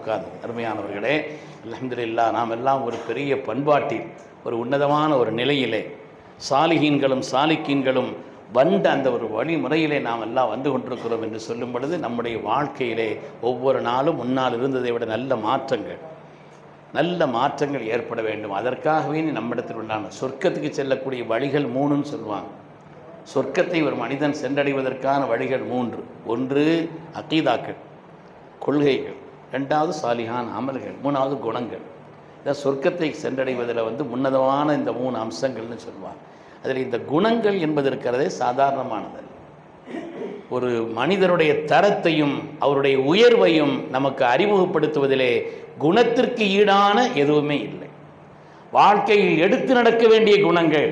உட்கார்ந்து. அருமையானவர்களே, அல்ஹம்துலில்லாஹ், நாம் எல்லாம் ஒரு பெரிய பண்பாட்டில் ஒரு உன்னதமான ஒரு நிலையிலே சாலிஹீன்களும் சாலிக்கீன்களும் வந்த அந்த ஒரு வழிமுறையிலே நாம் எல்லாம் வந்து கொண்டிருக்கிறோம் என்று சொல்லும் பொழுது நம்முடைய வாழ்க்கையிலே ஒவ்வொரு நாளும் முன்னால் இருந்ததை விட நல்ல மாற்றங்கள் ஏற்பட வேண்டும். அதற்காகவே நம்மிடத்தில் உண்டான சொர்க்கத்துக்கு செல்லக்கூடிய வழிகள் 3ன்னு சொல்லுவாங்க. சொர்க்கத்தை ஒரு மனிதன் சென்றடைவதற்கான வழிகள் 3. ஒன்று அகீதாக்கள், கொள்கைகள். 2வது சாலிஹான் அமல்கள். 3வது குணங்கள். இதான் சொர்க்கத்தை சென்றடைவதில் உன்னதமான இந்த 3 அம்சங்கள்னு சொல்லுவாங்க. அதில் இந்த குணங்கள் என்பது இருக்கிறதே சாதாரணமானது. ஒரு மனிதருடைய தரத்தையும் அவருடைய உயர்வையும் நமக்கு அறிமுகப்படுத்துவதிலே குணத்திற்கு ஈடான எதுவுமே இல்லை. வாழ்க்கையில் எடுத்து நடக்க வேண்டிய குணங்கள்,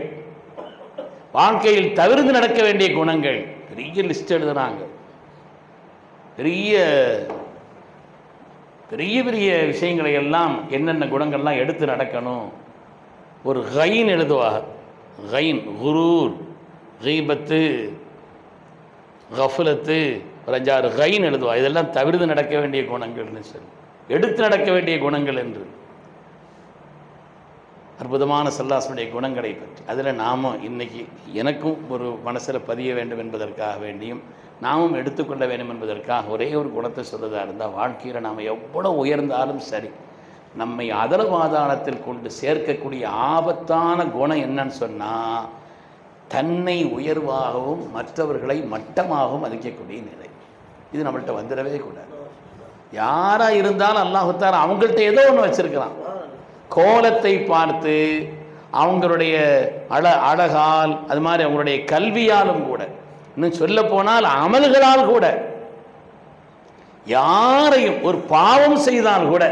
வாழ்க்கையில் தவிர்த்து நடக்க வேண்டிய குணங்கள், பெரிய லிஸ்ட் எழுதுறாங்க. பெரிய பெரிய பெரிய விஷயங்களை எல்லாம் என்னென்ன குணங்கள்லாம் எடுத்து நடக்கணும். ஒரு கைன் எழுதுவாங்க. கைன், குரூர், கீபத்து, கஃபலத்து, ஒரு 5-6 கைன் எழுதுவா. இதெல்லாம் தவிர்த்து நடக்க வேண்டிய குணங்கள்னு சொல்லி, எடுத்து நடக்க வேண்டிய குணங்கள் என்று அற்புதமான ஸல்லல்லாஹு குணங்களை பற்றி அதில் நாம் இன்றைக்கி எனக்கும் ஒரு மனசில் பதிய வேண்டும் என்பதற்காக வேண்டியும் நாமும் எடுத்துக்கொள்ள வேண்டும் என்பதற்காக ஒரே ஒரு குணத்தை சொல்லுறதா இருந்தால், வாழ்க்கையில் நாம் எவ்வளோ உயர்ந்தாலும் சரி நம்மை அதலபாதாளத்தில் கொண்டு சேர்க்கக்கூடிய ஆபத்தான குணம் என்னன்னு சொன்னால், தன்னை உயர்வாகவும் மற்றவர்களை மட்டமாகவும் மதிக்கக்கூடிய நிலை. இது நம்மள்கிட்ட வந்துடவே கூடாது. யாராக இருந்தாலும் அல்லாஹ் தஆலா அவங்கள்ட்ட ஏதோ ஒன்று வச்சிருக்கிறான். கோலத்தை பார்த்து, அவங்களுடைய அழகால், அது மாதிரி அவங்களுடைய கல்வியாலும் கூட, இன்னும் சொல்ல போனால் அமல்களால் கூட, யாரையும் ஒரு பாவம் செய்தால் கூட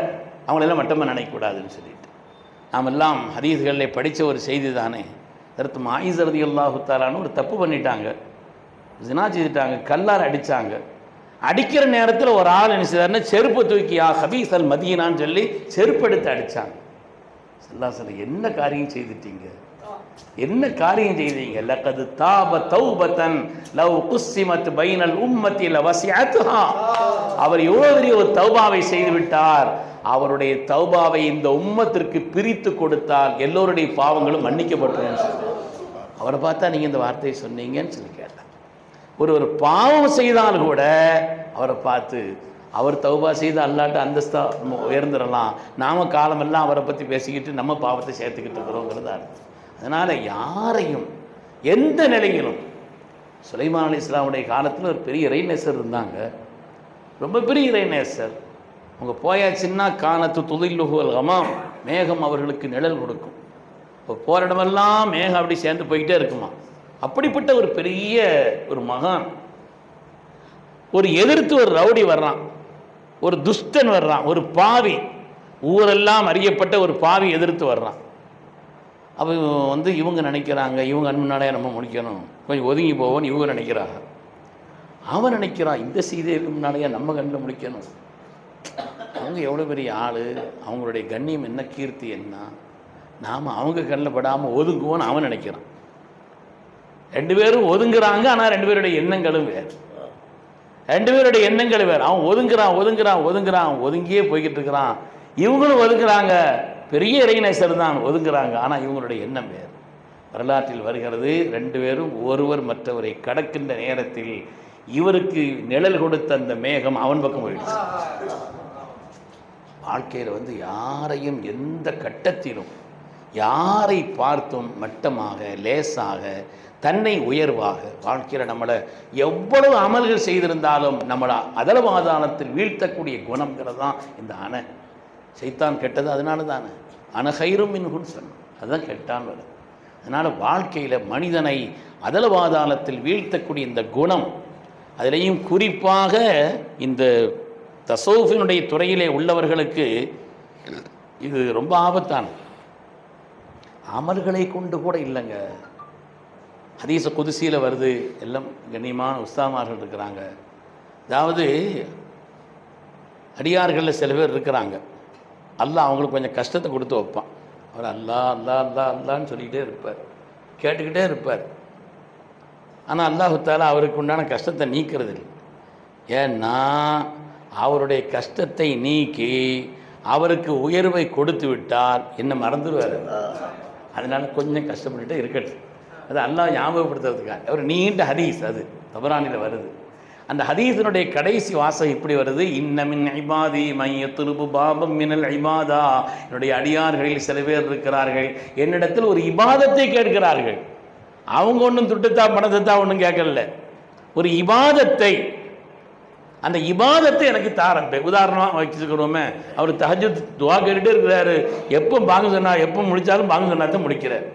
அவங்களெல்லாம் மட்டமாக நினைக்கக்கூடாதுன்னு சொல்லிட்டு நாம் எல்லாம் ஹதீஸ்களில் படித்த ஒரு செய்தி தானே. அடுத்து மாயிஸ் ரலியல்லாஹு தஆலான்னு ஒரு தப்பு பண்ணிட்டாங்க, ஜினா செய்துட்டாங்க, கல்லால் அடித்தாங்க. அடிக்கிற நேரத்தில் ஒரு ஆள் என்ன செய்தாருன்னா, செருப்பு தூக்கியா ஹபீஸல் மதீனான்னு சொல்லி செருப்பு எடுத்து அடித்தாங்க. ஸல்லல்லாஹு என்ன காரியம் செய்துட்டீங்க, என்ன காரியம் செய்தீங்க? லகது தாப தௌபத்தன் லவ் குஸ்ஸிமத் பைனல் உம்மத்தி லவஸிஅத்ஹா. அவர் எவ்வளவு பெரிய ஒரு தௌபாவை செய்து விட்டார். அவருடைய தௌபாவை இந்த உம்மத்திற்கு பிரித்து கொடுத்தால் எல்லோருடைய பாவங்களும் மன்னிக்கப்பட்டுரும். அவரை பார்த்தா நீங்கள் இந்த வார்த்தையை சொன்னீங்கன்னு சொல்லி கேட்டார். ஒரு பாவம் செய்தால் கூட அவரை பார்த்து, அவர் தௌபா செய்து அல்லாட்ட அந்தஸ்தா உயர்ந்துடலாம், நாம் காலமெல்லாம் அவரை பற்றி பேசிக்கிட்டு நம்ம பாவத்தை சேர்த்துக்கிட்டு இருக்கிறோங்கிறது அர்த்தம். அதனால் யாரையும் எந்த நிலையிலும், சுலைமான் அலைஹிஸ்ஸலாமுடைய காலத்தில் ஒரு பெரிய இறைநேசர் இருந்தாங்க, ரொம்ப பெரிய இறைநேசர். அவங்க போயாச்சுன்னா கானத்து துதில்லுஹுல் கமாம், மேகம் அவர்களுக்கு நிழல் கொடுக்கும். இப்போ போகிற இடமெல்லாம் மேகம் அப்படி சேர்ந்து போய்கிட்டே இருக்குமா. அப்படிப்பட்ட ஒரு பெரிய ஒரு மகான். ஒரு எதிர்த்து ஒரு ரவுடி வர்றான், ஒரு துஷ்டன் வர்றான், ஒரு பாவி, ஊரெல்லாம் அறியப்பட்ட ஒரு பாவி எதிர்த்து வர்றான். அவன் இவங்க நினைக்கிறாங்க, இவங்க முன்னாடியே நம்ம முடிக்கணும், கொஞ்சம் ஒதுங்கி போவோன்னு இவங்க நினைக்கிறாங்க. அவன் நினைக்கிறான், இந்த சீதைக்கு முன்னாடியே நம்ம கண்ணில் முடிக்கணும். அவங்க எவ்வளோ பெரிய ஆள், அவங்களுடைய கண்ணியம் என்ன, கீர்த்தி என்ன, நாம் அவங்க கண்ணில் படாமல் ஒதுங்குவோன்னு அவன் நினைக்கிறான். 2 பேரும் ஒதுங்குறாங்க, ஆனால் 2 பேருடைய எண்ணங்களும் வேறு. 2 பேருடைய எண்ணங்களும் வேறு. அவன் ஒதுங்குறான், ஒதுங்கியே போய்கிட்டு இருக்கிறான். இவங்களும் ஒதுங்குறாங்க, பெரிய இறைநேசர் தான், ஒதுங்குறாங்க, ஆனால் இவங்களுடைய எண்ணம் வேறு. வரலாற்றில் வருகிறது, 2 பேரும் ஒருவர் மற்றவரை கடக்கின்ற நேரத்தில் இவருக்கு நிழல் கொடுத்த அந்த மேகம் அவன் பக்கம் போயிடுச்சு. வாழ்க்கையில் யாரையும் எந்த கட்டத்திலும் யாரை பார்த்தும் மட்டமாக, லேசாக, தன்னை உயர்வாக, வாழ்க்கையில் நம்மளை எவ்வளவு அமல்கள் செய்திருந்தாலும் நம்மளை அதலபாதாளத்தில் வீழ்த்தக்கூடிய குணங்கிறது தான் இந்த அணை. சைத்தான் கெட்டது அதனால தானே, அனஹைரும் மின்ஹுன்னு சொன்னோம், அதுதான் கெட்டான் வருது. அதனால் வாழ்க்கையில் மனிதனை அதலபாதாளத்தில் வீழ்த்தக்கூடிய இந்த குணம், அதிலையும் குறிப்பாக இந்த தஸவுஃபினுடைய துறையிலே உள்ளவர்களுக்கு இது ரொம்ப ஆபத்தானது. அமல்களை கொண்டு கூட இல்லைங்க. ஹதீஸ குதுசியில் வருது, எல்லாம் கண்ணியமான உஸ்தாமார்கள் இருக்கிறாங்க. அதாவது அடியார்களில் சில பேர் இருக்கிறாங்க, அல்லாஹ் அவங்களுக்கு கொஞ்சம் கஷ்டத்தை கொடுத்து வைப்பான். அவர் அல்லா அல்லா அல்லா அல்லான்னு சொல்லிக்கிட்டே இருப்பார், கேட்டுக்கிட்டே இருப்பார். ஆனால் அல்லாஹு தஆலா அவருக்கு உண்டான கஷ்டத்தை நீக்கிறது இல்லை. ஏன்னா அவருடைய கஷ்டத்தை நீக்கி அவருக்கு உயர்வை கொடுத்து விட்டால் என்ன மறந்துடுவார். அதனால் கொஞ்சம் கஷ்டப்பட்டுட்டே இருக்கட்டும். அது அல்லாஹ் ஞாபகப்படுத்துறதுக்காக ஒரு நீண்ட ஹதீஸ், அது தபரானியில் வருது. அந்த ஹதீஸினுடைய கடைசி வாசகம் இப்படி வருது, இன்ன மின் இபாதி மையத்துருபு பாபம் மினல் இபாதா, என்னுடைய அடியார்களில் சில பேர் இருக்கிறார்கள் என்னிடத்தில் ஒரு இபாதத்தை கேட்கிறார்கள். அவங்க ஒன்றும் துட்டுத்தா பணத்தைத்தா ஒன்றும் கேட்கல, ஒரு இபாதத்தை, அந்த இபாதத்தை எனக்கு தாரப்பே. உதாரணமாக வச்சுக்கிறோமே, அவர் தஹஜ்ஜுத் துவா கேட்டுகிட்டே இருக்கிறாரு, எப்போ பாங்க சொன்னா, எப்போ முடித்தாலும் பாங்க சொன்னாதான் முடிக்கிறார்.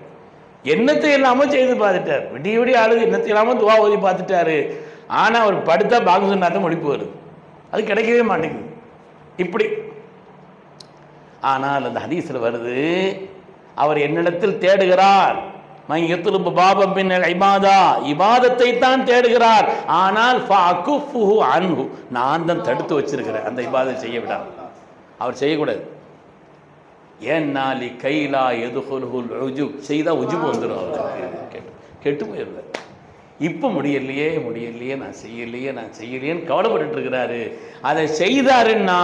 என்னத்தை இல்லாமல் செய்து பார்த்துட்டார், விடிய விடிய ஆளுது என்னத்தை இல்லாமல் துவா ஓதி பார்த்துட்டாரு. ஆனால் அவர் படுத்தா பாங்க சொன்னாதான் முடிப்பு வருது, அது கிடைக்கவே மாட்டேங்குது இப்படி. ஆனால் அந்த ஹதீஸில் வருது, அவர் என்னிடத்தில் தேடுகிறார், மையத்துலுபு பாபம் பின்னல் இபாதா, இபாதத்தை தான் தேடுகிறார். ஆனால் ஃபஅகுஃபுஹு அன்ஹு, நான் தான் தடுத்து வச்சிருக்கிறேன் அந்த இபாதத்தை செய்ய விடாம. அவர் செய்யக்கூடாது. ஏன்னா லி கைலா எதுகுல்ஹுல் உஜுப், செய்தால் உஜுப் வந்துடும், அவருக்கு கெட்டு போயிடுவார். இப்போ முடியலையே நான் செய்யலையேன்னு கவலைப்பட்டு இருக்கிறாரு. அதை செய்தாருன்னா,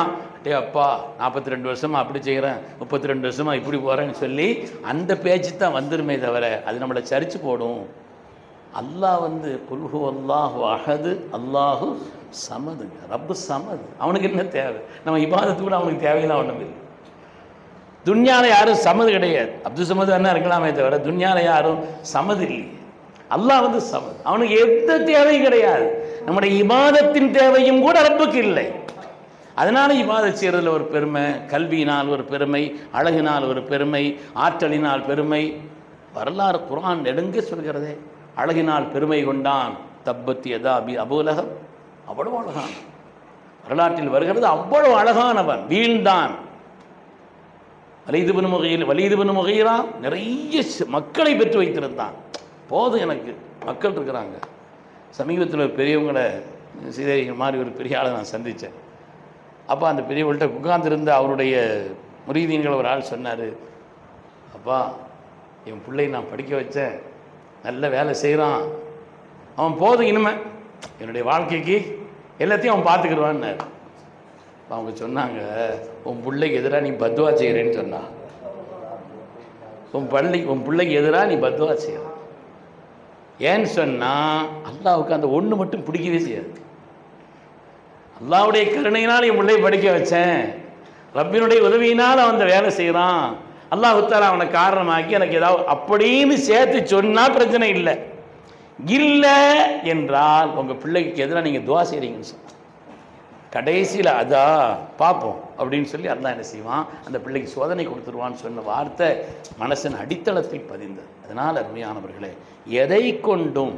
டே அப்பா 42 வருஷமாக அப்படி செய்கிறேன், 32 வருஷமாக இப்படி போகிறேன்னு சொல்லி அந்த பேச்சு தான் வந்துருமே தவிர அது நம்மளை சரிச்சு போடும். அல்லாஹ் வந்து குல்ஹு அல்லாஹு அஹது அல்லாஹு சமதுங்க, ரப்பு சமது, அவனுக்கு என்ன தேவை? நம்ம இபாதத்து கூட அவனுக்கு தேவையெல்லாம் ஒன்றும் இல்லை. துன்யாவில் யாரும் சமது கிடையாது, அப்துல் சமது என்ன இருக்கலாமே தவிர துன்யாவில் யாரும் சமது இல்லையே. அல்லாஹ் வந்து சமது, அவனுக்கு எந்த தேவையும் கிடையாது. நம்முடைய இபாதத்தின் தேவையும் கூட ரப்புக்கு இல்லை. அதனால இபாதத் செய்கிறதுல ஒரு பெருமை, கல்வியினால் ஒரு பெருமை, அழகினால் ஒரு பெருமை, ஆற்றலினால் பெருமை. வரலாறு குர்ஆன் நெடுங்க சொல்கிறதே, அழகினால் பெருமை கொண்டான் தப்பத் யதா அபி அபூலஹப், அவ்வளவு அழகான். வரலாற்றில் வருகிறது, அவ்வளவு அழகானவன் வீழ்ந்தான். வலீது பின் முகீரா நிறைய மக்களை பெற்று வைத்திருந்தான். போதும் எனக்கு மக்கள் இருக்கிறாங்க. சமீபத்தில் பெரியவங்களை சீதை மாதிரி ஒரு பெரிய ஆளை நான் சந்தித்தேன். அப்போ அந்த பெரியவங்கள்ட்ட உட்கார்ந்துருந்த அவருடைய முரீதீன்கள் ஒரு ஆள் சொன்னார், அப்பா என் பிள்ளை நான் படிக்க வச்சேன், நல்ல வேலை செய்கிறான், அவன் போதும் இனிமே என்னுடைய வாழ்க்கைக்கு எல்லாத்தையும் அவன் பார்த்துக்கிடுவான்னார். அவங்க சொன்னாங்க, உன் பிள்ளைக்கு எதிராக நீ பத்வா செய்கிறேன்னு சொன்னான். உன் பிள்ளைக்கு எதிராக நீ பத்வா செய்கிற. ஏன்னு சொன்னால் அல்லாஹ்வுக்கு அந்த ஒன்று மட்டும் பிடிக்கவே செய்யாது. அல்லாஹ்வுடைய கருணையினால் என் பிள்ளையை படிக்க வச்சேன், ரப்பினுடைய உதவியினால் அவன் அந்த வேலை செய்கிறான், அல்லாஹ் தஆலா அவனை காரணமாக்கி எனக்கு ஏதாவது அப்படின்னு சேர்த்து சொன்னால் பிரச்சனை இல்லை. இல்லை என்றால் உங்கள் பிள்ளைக்கு எதிராக நீங்கள் துவா செய்கிறீங்கன்னு சொன்னால் கடைசியில் அதா பார்ப்போம் அப்படின்னு சொல்லி அல்லாஹ் என்ன செய்வான், அந்த பிள்ளைக்கு சோதனை கொடுத்துருவான்னு சொன்ன வார்த்தை மனசின் அடித்தளத்தில் பதிந்தது. அதனால் அருமையானவர்களே, எதை கொண்டும்,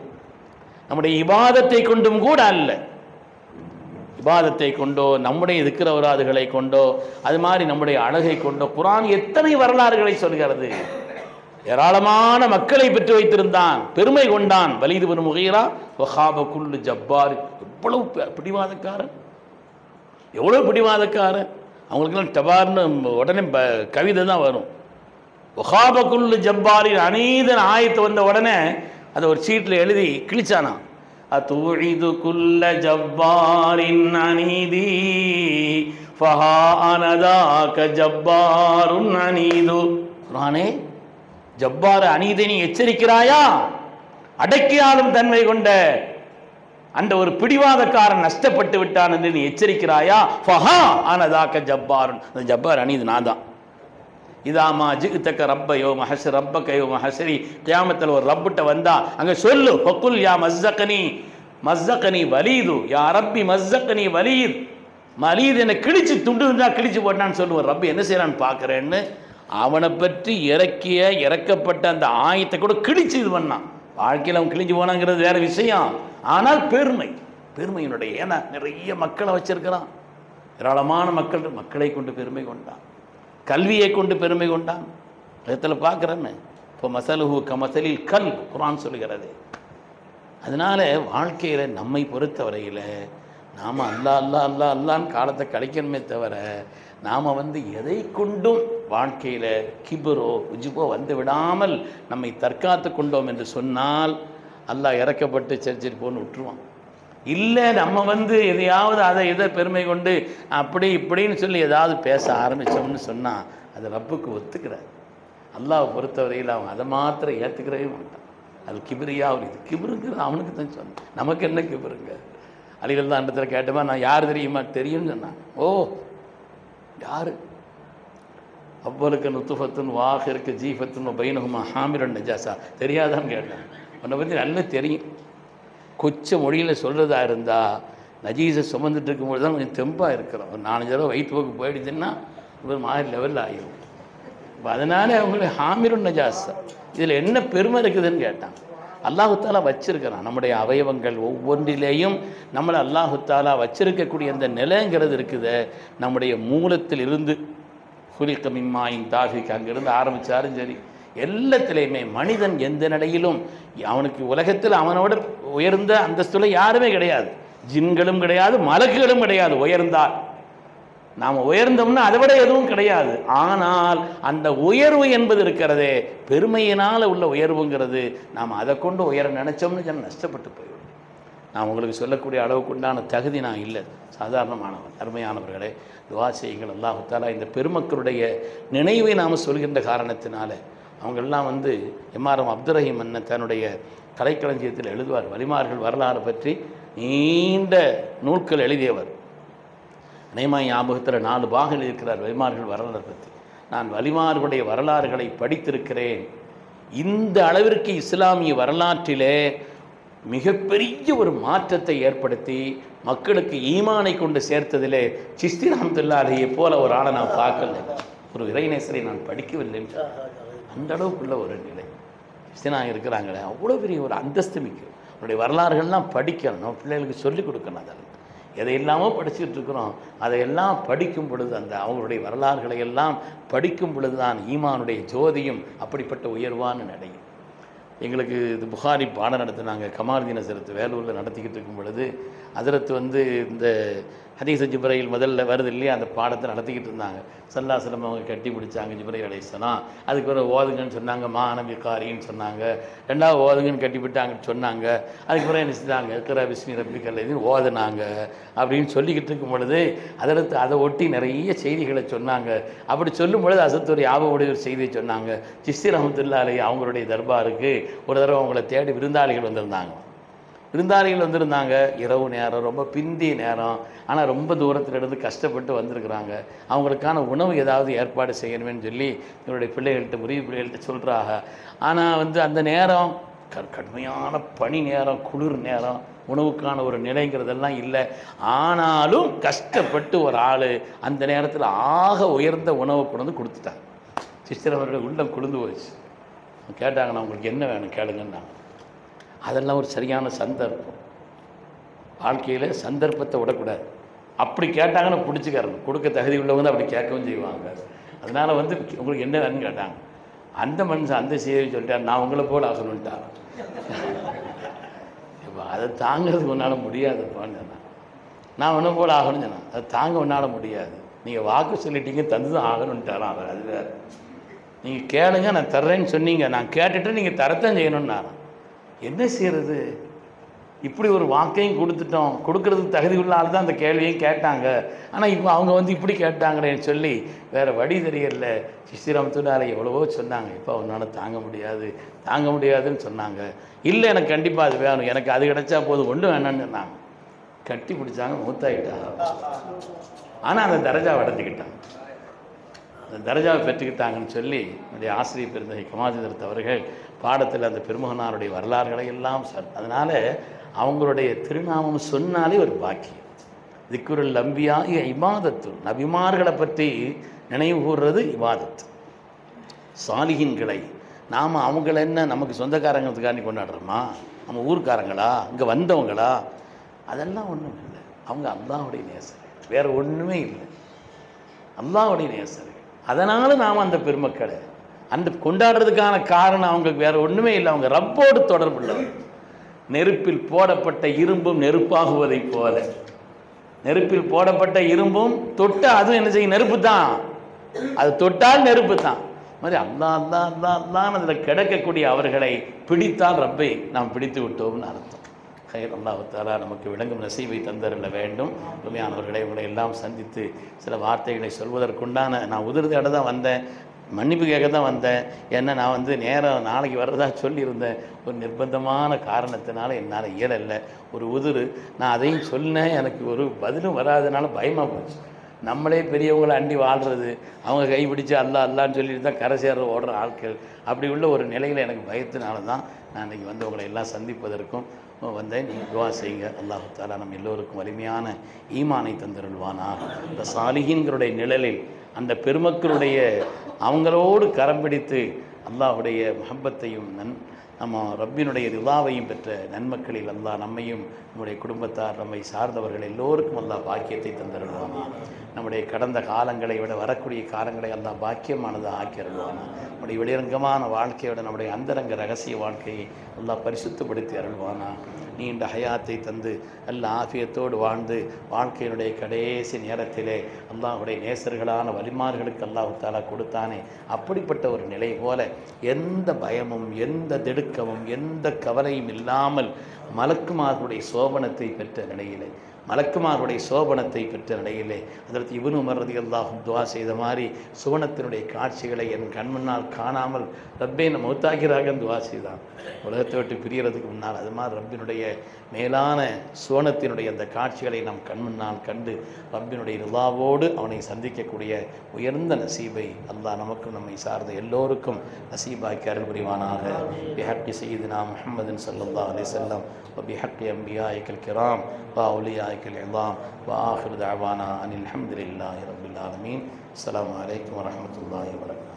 நம்முடைய இபாதத்தை கொண்டும் கூட அல்ல, இபாதத்தை கொண்டோ நம்முடைய திக்ரவராதுகளை கொண்டோ அது மாதிரி நம்முடைய அழகை கொண்டோ, குர்ஆன் எத்தனை வரலாறுகளை சொல்கிறது. ஏராளமான மக்களை பெற்று வைத்திருந்தான், பெருமை கொண்டான். வலீது பின் முகீரா வஹாப குல்லு ஜப்பார், எவ்வளவு பிடிவாதக்காரன், எவ்வளோ பிடிவாதக்காரன். அவங்களுக்கெல்லாம் டபார்னு உடனே கவிதை தான் வரும். வஹாப குல்லு ஜப்பாரின் அநீதன் ஆயத்து வந்த உடனே அதை ஒரு சீட்டில் எழுதி கிழிச்சானா, அத்துஇது குல்ல ஜப்பாரின் அநீதி ஃபஹா அனதாக ஜப்பாருன் அநீது. குர்ஆனே, ஜப்பார் அநீதை நீ எச்சரிக்கிறாயா, அடக்கியாலும் தன்மை கொண்ட அந்த ஒரு பிடிவாதக்காரன் நஷ்டப்பட்டு விட்டான் என்று நீ எச்சரிக்கிறாயா. ஃபஹா அனதாக ஜப்பாருன், அந்த ஜப்பார் அநீது நான் தான். இதாமா ஜித்தக்க ரப்ப யோ மஹஸ் ரப்பக்க யோ மஹசரி, கியாமத்தில் ஒரு ரப்பிட்ட வந்தா அங்கே சொல்லு, ஃபக்குல் யா மஸ்ஸக்கனி வலீது, யா ரப்பி மஸ்ஸக்கனி வலீத், வலீத் என்னை கிழிச்சு துண்டு இருந்தால் கிழிச்சு போட்டான்னு சொல்லுவார். ரப்பி என்ன செய்யறான்னு பார்க்குறேன்னு அவனை பற்றி இறக்கப்பட்ட அந்த ஆயத்தை கூட கிழிச்சு இது பண்ணான். வாழ்க்கையில் அவன் கிழிஞ்சு போனாங்கிறது வேற விஷயம். ஆனால் பெருமையினுடைய, ஏன்னா நிறைய மக்களை வச்சிருக்கிறான், ஏராளமான மக்களை கொண்டு பெருமை கொண்டான், கல்வியை கொண்டு பெருமை கொண்டான். இடத்துல பார்க்குறேன்னு இப்போ மசலுஹு கமசலில் கல் குர்ஆன் சொல்கிறது. அதனால் வாழ்க்கையில் நம்மை பொறுத்தவரையில் நாம் அல்லான்னு காலத்தை கழிக்கணுமே தவிர நாம் எதை கொண்டும் வாழ்க்கையில் கிபரோ உஜுபோ வந்து விடாமல் நம்மை தற்காத்து கொண்டோம் என்று சொன்னால் அல்லாஹ் இறக்கப்பட்டு சரி போன்னு விட்டுருவான். இல்லை நம்ம வந்து எதையாவது அதை இதை பெருமை கொண்டு அப்படி இப்படின்னு சொல்லி ஏதாவது பேச ஆரம்பித்தோம்னு சொன்னால் அது ரப்புக்கு ஒத்துக்கிறார். அல்லாஹ் பொறுத்தவரையில் அவன் அதை மாத்திரம் ஏற்றுக்கிறவே மாட்டான். அது கிபிரியா அவர் இது கிபிருங்கிறது அவனுக்கு தான் சொன்னான். நமக்கு என்ன கிபிருங்க? அலிகள் தான் இடத்துல கேட்டமா நான் யார் தெரியுமா? தெரியும்னு சொன்னான். ஓ யார்? அவ்வளுக்கு நுத்துஃபத்துன்னு வாஹிருக்கு ஜீஃபத்துன்னு பைனகுமா ஹாமிரன் நஜாசா தெரியாதான்னு கேட்டேன். உன்னை பற்றி நல்லா தெரியும். கொச்ச மொழியில் சொல்கிறதா இருந்தால் நஜீஸை சுமந்துட்டு இருக்கும்போது தான் கொஞ்சம் தெம்பாக இருக்கிறோம். ஒரு 4 தடவை வயிற்று போக்கு போயிடுச்சுன்னா ஒரு மாதிரி லெவலில் ஆகிடும். இப்போ அதனால் அவங்களே ஹாமிருன் நஜாசா இதில் என்ன பெருமை இருக்குதுன்னு கேட்டான். அல்லாஹு தாலா வச்சிருக்கிறான் நம்முடைய அவயவங்கள் ஒவ்வொன்றிலேயும் நம்மளை அல்லாஹு தாலா வச்சிருக்கக்கூடிய அந்த நிலைங்கிறது இருக்குது. நம்முடைய மூலத்தில் இருந்து குலிக்க மிம்மாயின் தாஃபிக் அங்கிருந்து ஆரம்பித்தாலும் சரி எல்லாத்திலையுமே மனிதன் எந்த நிலையிலும் அவனுக்கு உலகத்தில் அவனோட உயர்ந்த அந்தஸ்துல யாருமே கிடையாது. ஜின்களும் கிடையாது, மலக்குகளும் கிடையாது. உயர்ந்தால் நாம் உயர்ந்தோம்னா அதை விட எதுவும் கிடையாது. ஆனால் அந்த உயர்வு என்பது இருக்கிறதே பெருமையினால் உள்ள உயர்வுங்கிறது நாம் அதை கொண்டு உயர நினைச்சோம்னு ஜனம் நஷ்டப்பட்டு போயிடும். நான் உங்களுக்கு சொல்லக்கூடிய அளவுக்கு உண்டான தகுதி நான் இல்லை, சாதாரணமானவன். அருமையானவர்களே, துஆ செய்யுங்கள். அல்லாஹ் தஆலா இந்த பெருமக்களுடைய நினைவை நாம் சொல்கின்ற காரணத்தினால அவங்கெல்லாம் வந்து எம்ஆர்எம் அப்துல் ரஹீம் அண்ணன் தன்னுடைய கலைக்களஞ்சியத்தில் எழுதுவார். வலிமார்கள் வரலாறு பற்றி நீண்ட நூல்கள் எழுதியவர். நேமாய் ஞாபகத்தில் 4 பாகங்கள் இருக்கிறார் வலிமார்கள் வரலாறு பற்றி. நான் வலிமார்களுடைய வரலாறுகளை படித்திருக்கிறேன். இந்த அளவிற்கு இஸ்லாமிய வரலாற்றிலே மிகப்பெரிய ஒரு மாற்றத்தை ஏற்படுத்தி மக்களுக்கு ஈமானை கொண்டு சேர்த்ததிலே சிஸ்தி ரஹ்மத்துல்லாஹி அலைஹி போல ஒரு ஆளை நான் பார்க்கல. ஒரு இறைநேசரை நான் படிக்கவில்லை. அந்த அளவுக்குள்ள ஒரு நிலை கிறிஸ்டினாக இருக்கிறாங்களே, அவ்வளோ பெரிய ஒரு அந்தஸ்து மிக்கும். அவருடைய வரலாறுகள்லாம் படிக்கணும், நம்ம பிள்ளைகளுக்கு சொல்லிக் கொடுக்கணும். அதெல்லாம் எதையெல்லாமோ படிச்சுட்டு இருக்கிறோம். அதையெல்லாம் படிக்கும் பொழுது அந்த அவங்களுடைய வரலாறுகளை எல்லாம் படிக்கும் பொழுது தான் ஈமானுடைய ஜோதியும் அப்படிப்பட்ட உயர்வான நிலையும். எங்களுக்கு இது புகாரி பாடம் நடத்தினாங்க. கமாலுதீன் ஹஸரத் வேலூரில் நடத்திக்கிட்டு இருக்கும் பொழுது ஹஸரத் வந்து இந்த ஹதீஸ் ஜிப்ரையில் முதல்ல வருது இல்லையா, அந்த பாடத்தை நடத்திக்கிட்டு இருந்தாங்க. ஸல்லல்லாஹு அலைஹி வஸல்லம் அவங்க கட்டி பிடிச்சாங்க ஜிப்ரைல் அலைஹிஸ்ஸலாம். அதுக்கு பிறகு ஓதுங்கன்னு சொன்னாங்க, மானபி காரின்னு சொன்னாங்க. 2வது ஓதுங்கன்னு கட்டிவிட்டாங்கன்னு சொன்னாங்க. அதுக்கு பிறகு என்ன செஞ்சாங்க, இக்ரா பிஸ்மி ரப்பிக்கல் லதீன்னு ஓதுனாங்க அப்படின்னு சொல்லிக்கிட்டு இருக்கும் பொழுது ஹஸரத் அதை ஒட்டி நிறைய செய்திகளை சொன்னாங்க. அப்படி சொல்லும் பொழுது ஹஸரத் ஒரு யாபவுடைய ஒரு செய்தியை சொன்னாங்க. சிஸ்தி ரஹ்மத்துல்லாஹி அலைஹி அவங்களுடைய தர்பாருக்கு ஒரு தடவை அவங்கள தேடி விருந்தாளிகள் வந்திருந்தாங்க. இரவு நேரம், ரொம்ப பிந்திய நேரம். ஆனால் ரொம்ப தூரத்தில் இருந்து கஷ்டப்பட்டு வந்திருக்கிறாங்க. அவங்களுக்கான உணவு ஏதாவது ஏற்பாடு செய்யணுமேன்னு சொல்லி என்னுடைய பிள்ளைகள்கிட்ட முறிவு பிள்ளைகள்கிட்ட சொல்கிறாங்க. ஆனால் வந்து அந்த நேரம் கடுமையான பனி நேரம், குளிர் நேரம், உணவுக்கான ஒரு நிலைங்கிறதெல்லாம் இல்லை. ஆனாலும் கஷ்டப்பட்டு ஒரு ஆள் அந்த நேரத்தில் ஆக உயர்ந்த உணவை கொண்டு வந்து கொடுத்துட்டாங்க. சிஸ்டர் அவருடைய உள்ளம் குளிர்ந்து போச்சு. கேட்டாங்க, நான் உங்களுக்கு என்ன வேணும் கேளுங்கன்னாங்க. அதெல்லாம் ஒரு சரியான சந்தர்ப்பம். வாழ்க்கையில் சந்தர்ப்பத்தை விடக்கூடாது. அப்படி கேட்டாங்கன்னா பிடிச்சிக்கிறணும். கொடுக்க தகுதி உள்ளவங்க தான் அப்படி கேட்கவும் செய்வாங்க. அதனால் வந்து உங்களுக்கு என்ன வேணும்னு கேட்டாங்க. அந்த மனுஷன் அந்த செய்தி சொல்லிட்டார், நான் உங்களை போல் ஆகணுன்ட்டார். இப்போ அதை தாங்கிறதுக்கு உன்னால் முடியாதுப்பான்னு சொன்னான். நான் ஒன்றும் போல் ஆகணும்னு சொன்னேன். அதை தாங்க உன்னால் முடியாது, நீங்கள் வாக்கு சொல்லிட்டீங்க, தந்து தான் ஆகணுன்ட்டாரான். அவர் அது வேறு. நீங்கள் கேளுங்க, நான் தர்றேன்னு சொன்னீங்க, நான் கேட்டுட்டு நீங்கள் தரத்தான் செய்யணும்னாரான். என்ன செய்கிறது? இப்படி ஒரு வாக்கையும் கொடுத்துட்டோம், கொடுக்கறதுக்கு தகுதி உள்ள ஆள் தான் அந்த கேள்வியும் கேட்டாங்க. ஆனால் இப்போ அவங்க வந்து இப்படி கேட்டாங்களேன்னு சொல்லி வேறு வழி தெரியல. சிஸ்தி ரஹ்மத்துல்லாஹி எவ்வளவோ சொன்னாங்க. இப்போ அவனால் தாங்க முடியாதுன்னு சொன்னாங்க. இல்லை, எனக்கு கண்டிப்பாக அது வேணும், எனக்கு அது கிடைச்சா போதும், ஒன்றும் வேணான்னு சொன்னாங்க. கட்டி பிடிச்சாங்க, மூத்தாயிட்டா. ஆனால் அந்த தரஜாவை அடைஞ்சிக்கிட்டாங்க. அந்த தரஜாவை பெற்றுக்கிட்டாங்கன்னு சொல்லி என்னுடைய ஆசிரியர் பெருந்தகை கமாலுதீன் அவர்கள் பாடத்தில் அந்த பெருமகனாருடைய வரலாறுகளை எல்லாம் அதனால் அவங்களுடைய திருநாமம் சொன்னாலே ஒரு பாக்கியம். திக்ருல் அம்பியா இபாதத்து, நபிமார்களை பற்றி நினைவு கூறுறது இபாதத்து. சாலிஹீன்களை நாம் அவங்கள என்ன நமக்கு சொந்தக்காரங்கிறதுக்காண்டி கொண்டாடுறோமா? நம்ம ஊர்க்காரங்களா, இங்கே வந்தவங்களா? அதெல்லாம் ஒன்றும் இல்லை. அவங்க அல்லாஹ்வுடைய நேசர்கள், வேறு ஒன்றுமே இல்லை. அல்லாஹ்வுடைய நேசர்கள். அதனால் நாம் அந்த பெருமக்களை அந்த கொண்டாடுறதுக்கான காரணம் அவங்களுக்கு வேறு ஒன்றுமே இல்லை. அவங்க ரப்போடு தொடர்புள்ளது. நெருப்பில் போடப்பட்ட இரும்பும் நெருப்பாகுவதைப் போல, நெருப்பில் போடப்பட்ட இரும்பும் தொட்டால் அதுவும் என்ன செய்யும்? நெருப்பு தான். அது தொட்டால் நெருப்பு தான். மாதிரி அல்லாஹ் அல்லாஹ் அல்லாஹ் அல்லான்னு அதில் கிடக்கக்கூடிய அவர்களை பிடித்தால் ரப்பை நாம் பிடித்து விட்டோம்னு அர்த்தம். ஹைர். அல்லாஹ் தஆலா நமக்கு விளங்கும் நசீபை தந்தரல வேண்டும். உண்மையானவர்களை உங்களை எல்லாம் சந்தித்து சில வார்த்தைகளை சொல்வதற்குண்டான நான் உதிர்தோட தான் வந்தேன், மன்னிப்பு கேட்க தான் வந்தேன். ஏன்னா நான் நேரம் நாளைக்கு வர்றதா சொல்லியிருந்தேன். ஒரு நிர்பந்தமான காரணத்தினால என்னால் இயலலை. ஒரு உதிர் நான் அதையும் சொன்னேன், எனக்கு ஒரு பதிலும் வராதனால பயமாக போச்சு. நம்மளே பெரியவங்களை அண்டி வாழ்கிறது, அவங்க கைப்பிடிச்சு அல்லா அல்லான்னு சொல்லிட்டு தான் கரை சேர ஓடுற ஆட்கள். அப்படி உள்ள ஒரு நிலையில் எனக்கு பயத்தினால தான் நான் இன்றைக்கி உங்களை எல்லாம் சந்திப்பதற்கும் வந்தேன். நீங்கள் துவா செய்யுங்க. அல்லாஹ் தஆலா நம்ம எல்லோருக்கும் வலிமையான ஈமானை தந்தருள்வானா. இந்த சாலிஹீன்களுடைய நிழலில் அந்த பெருமக்களுடைய அவங்களோடு கரம் பிடித்து அல்லாஹுடைய முஹப்பத்தையும் நம்ம ரப்பினுடைய ரிதாவையும் பெற்ற நன்மக்களில் அல்லாஹ் நம்மையும் நம்முடைய குடும்பத்தார் நம்மை சார்ந்தவர்கள் எல்லோருக்கும் அல்லாஹ் பாக்கியத்தை தந்தருள்வானா. நம்முடைய கடந்த காலங்களை விட வரக்கூடிய காலங்களை அல்லாஹ் பாக்கியமானதாக ஆக்கியருள்வானா. நம்முடைய வெளிரங்கமான வாழ்க்கையோட நம்முடைய அந்தரங்க ரகசிய வாழ்க்கையை அல்லாஹ் பரிசுத்தப்படுத்தி அருள்வானா. நீண்ட ஹயாத்தை தந்து நல்ல ஆஃபியத்தோடு வாழ்ந்து வாழ்க்கையினுடைய கடைசி நேரத்திலே அல்லாஹுடைய நேசர்களான வலிமார்களுக்கு அல்லாஹ் தஆலா கொடுத்தானே, அப்படிப்பட்ட ஒரு நிலை போல எந்த பயமும் எந்த திடுக்கமும் எந்த கவலையும் இல்லாமல் மலக்குமார்களுடைய சோபனத்தை பெற்ற நிலையிலே அதற்கு இப்னு உமர் ரலியல்லாஹு அன்ஹு துஆ செய்த மாதிரி சுவனத்தினுடைய காட்சிகளை என் கண் முன்னால் காணாமல் ரப்பே நம்ம மௌத்தாகிறாக துஆ செய்தான். உலகத்தை விட்டு பிரியறதுக்கு முன்னால் அது மாதிரி ரப்பினுடைய மேலான சுவனத்தினுடைய அந்த காட்சிகளை நம் கண் முன்னால் கண்டு ரப்பினுடைய ரிதாவோடு அவனை சந்திக்கக்கூடிய உயர்ந்த நசீபை அல்லாஹ் நமக்கும் நம்மை சார்ந்த எல்லோருக்கும் நசீபாக்கி அருள் புரிவானாக. பிஹக்கி சய்யிதினா முஹம்மதின் ஸல்லல்லாஹு அலைஹி வஸல்லம் وبحق أنبيائك الكرام وأوليائك العظام وآخر دعوانا أن الحمد لله رب العالمين. السلام عليكم ورحمة الله وبركاته.